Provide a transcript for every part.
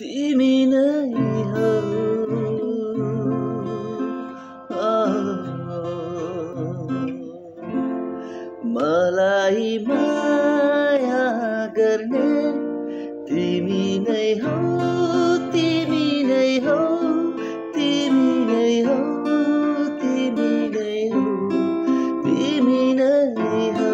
तिमी नै हो मलाई माया गर्ने तिमी नै हो तिमी नै हो तिमी नै हो तिमी नै हो तिमी नै हो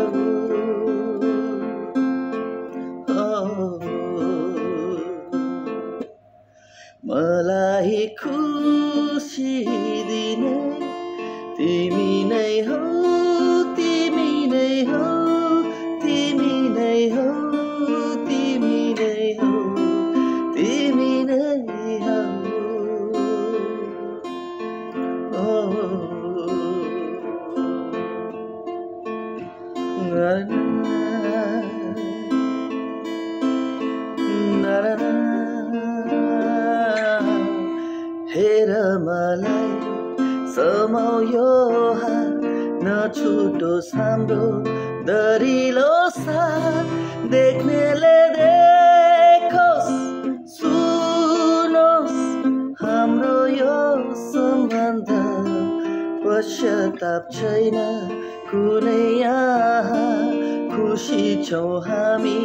मलाई खुसी दिने तिमी नै हो तिमी नै हो तिमी नै हो तिमी नै हो तिमी नै हो हेर मलाई समायो हात नछुटोस् हाम्रो दरिलो साथ देख्नेले देखोस् सुनोस् हाम्रो यो सम्बन्ध पश्चाताप छैन कुनै यहाँ खुसी छौँ हामी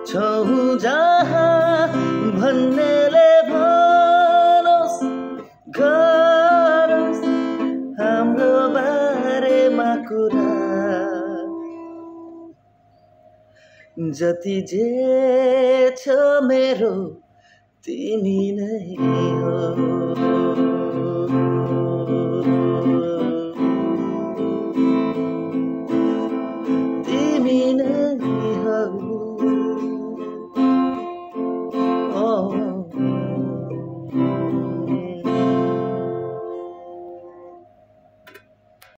छौँ जहाँ भन्नेले भनोस् गरोस् हाम्रो बारेमा कुरा जति जे छ मेरो तिमी नै हो